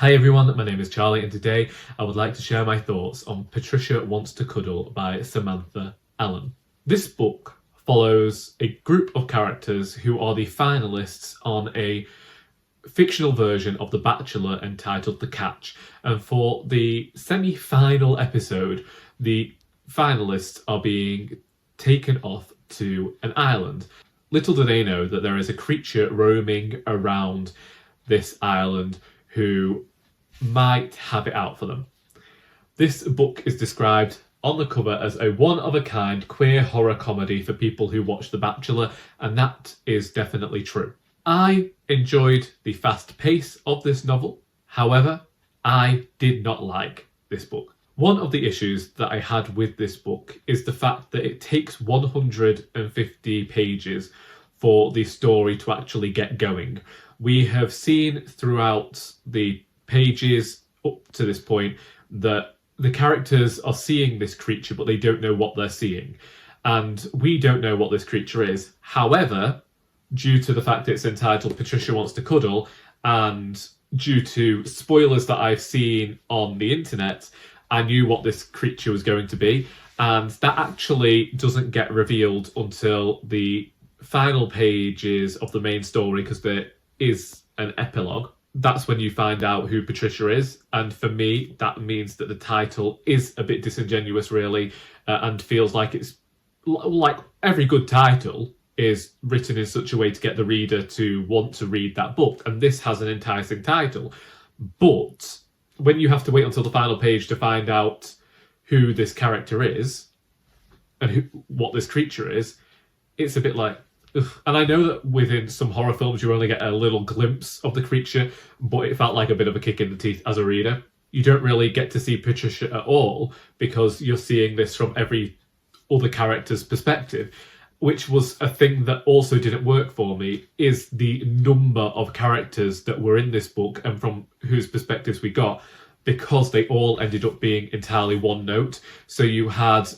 Hi everyone, my name is Charlie and today I would like to share my thoughts on Patricia Wants to Cuddle by Samantha Allen. This book follows a group of characters who are the finalists on a fictional version of The Bachelor entitled The Catch, and for the semi-final episode the finalists are being taken off to an island. Little do they know that there is a creature roaming around this island who might have it out for them. This book is described on the cover as a one-of-a-kind queer horror comedy for people who watch The Bachelor, and that is definitely true. I enjoyed the fast pace of this novel. However, I did not like this book. One of the issues that I had with this book is the fact that it takes 150 pages for the story to actually get going. We have seen throughout the pages up to this point that the characters are seeing this creature, but they don't know what they're seeing. And we don't know what this creature is. However, due to the fact it's entitled Patricia Wants to Cuddle, and due to spoilers that I've seen on the internet, I knew what this creature was going to be. And that actually doesn't get revealed until the final pages of the main story, because there is an epilogue. That's when you find out who Patricia is, and for me that means that the title is a bit disingenuous really, and feels like it's like every good title is written in such a way to get the reader to want to read that book, and this has an enticing title. But when you have to wait until the final page to find out who this character is and what this creature is, it's a bit like, ugh. And I know that within some horror films you only get a little glimpse of the creature, but it felt like a bit of a kick in the teeth as a reader. You don't really get to see Patricia at all because you're seeing this from every other character's perspective, which was a thing that also didn't work for me, is the number of characters that were in this book and from whose perspectives we got, because they all ended up being entirely one note. So you had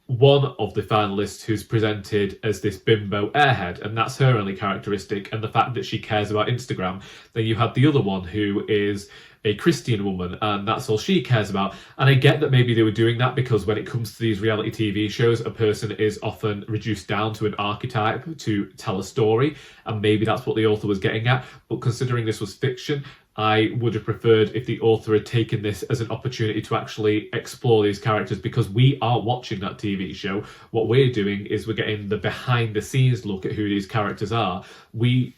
one of the finalists who's presented as this bimbo airhead, and that's her only characteristic, and the fact that she cares about Instagram. Then you had the other one who is a Christian woman, and that's all she cares about. And I get that maybe they were doing that because when it comes to these reality TV shows, a person is often reduced down to an archetype to tell a story, and maybe that's what the author was getting at. But considering this was fiction, I would have preferred if the author had taken this as an opportunity to actually explore these characters, because we are watching that TV show. What we're doing is we're getting the behind the scenes look at who these characters are. We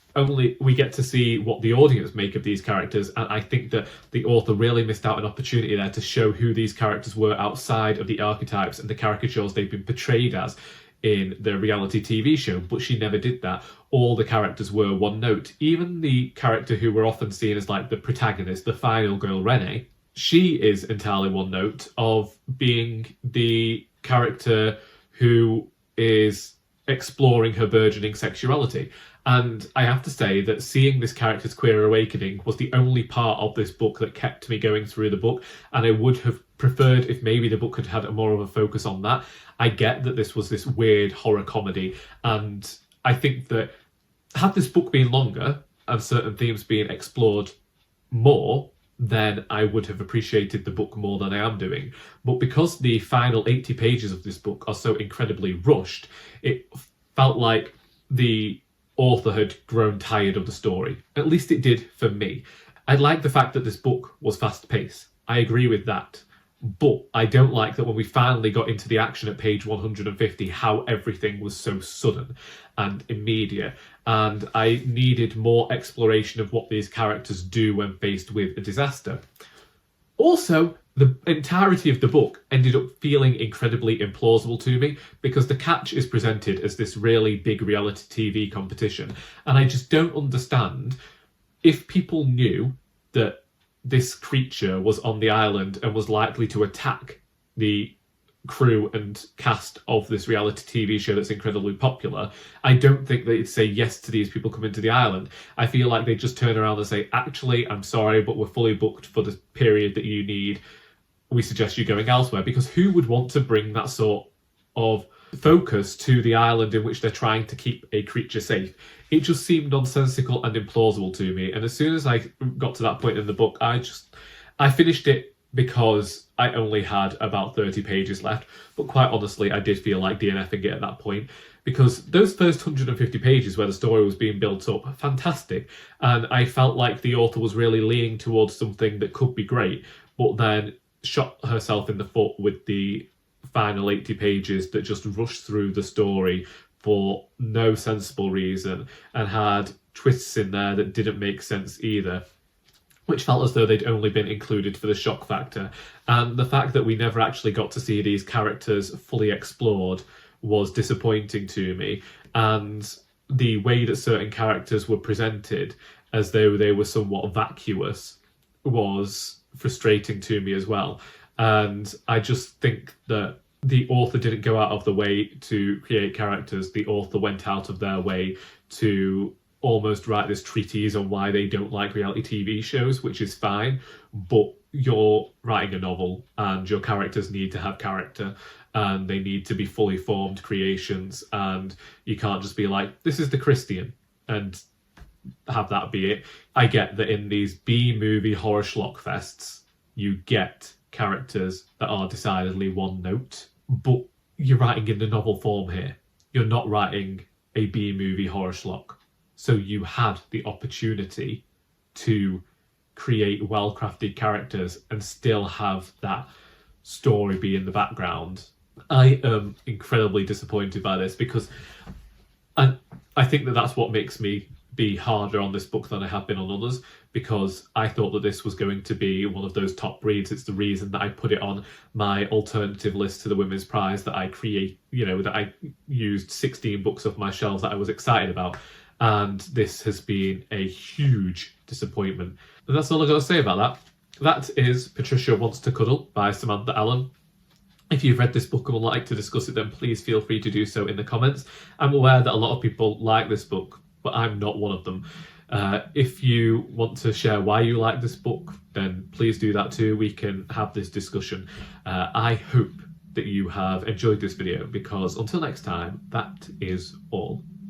get to see what the audience make of these characters, and I think that the author really missed out an opportunity there to show who these characters were outside of the archetypes and the caricatures they've been portrayed as in the reality TV show, but she never did that. All the characters were one note. Even the character who we're often seen as like the protagonist, the final girl, Renee, she is entirely one note of being the character who is exploring her burgeoning sexuality. And I have to say that seeing this character's queer awakening was the only part of this book that kept me going through the book, and I would have preferred if maybe the book had had more of a focus on that. I get that this was this weird horror comedy, and I think that had this book been longer and certain themes being explored more, then I would have appreciated the book more than I am doing. But because the final 80 pages of this book are so incredibly rushed, it felt like the author had grown tired of the story. At least it did for me. I like the fact that this book was fast paced. I agree with that. But I don't like that when we finally got into the action at page 150, how everything was so sudden and immediate. And I needed more exploration of what these characters do when faced with a disaster. Also, the entirety of the book ended up feeling incredibly implausible to me, because The Catch is presented as this really big reality TV competition. And I just don't understand, if people knew that this creature was on the island and was likely to attack the crew and cast of this reality TV show that's incredibly popular, I don't think they'd say yes to these people coming to the island. I feel like they just turn around and say, actually, I'm sorry, but we're fully booked for the period that you need. We suggest you going elsewhere, because who would want to bring that sort of focus to the island in which they're trying to keep a creature safe. It just seemed nonsensical and implausible to me. And as soon as I got to that point in the book, I finished it because I only had about 30 pages left. But quite honestly, I did feel like DNFing it at that point, because those first 150 pages where the story was being built up, fantastic. And I felt like the author was really leaning towards something that could be great, but then shot herself in the foot with the final 80 pages that just rushed through the story for no sensible reason and had twists in there that didn't make sense either, which felt as though they'd only been included for the shock factor. And the fact that we never actually got to see these characters fully explored was disappointing to me. And the way that certain characters were presented as though they were somewhat vacuous was frustrating to me as well. And I just think that the author didn't go out of the way to create characters. The author went out of their way to almost write this treatise on why they don't like reality TV shows, which is fine, but you're writing a novel and your characters need to have character and they need to be fully formed creations, and you can't just be like, this is the Christian, and have that be it. I get that in these B-movie horror schlock fests, you get characters that are decidedly one note, but you're writing in the novel form here. You're not writing a B-movie horror schlock. So you had the opportunity to create well-crafted characters and still have that story be in the background. I am incredibly disappointed by this, because I think that that's what makes me be harder on this book than I have been on others, because I thought that this was going to be one of those top reads. It's the reason that I put it on my alternative list to the Women's Prize, that I used 16 books off my shelves that I was excited about. And this has been a huge disappointment. And that's all I've got to say about that. That is Patricia Wants to Cuddle by Samantha Allen. If you've read this book and would like to discuss it, then please feel free to do so in the comments. I'm aware that a lot of people like this book, but I'm not one of them. If you want to share why you like this book, then please do that too. We can have this discussion. I hope that you have enjoyed this video, because until next time, that is all.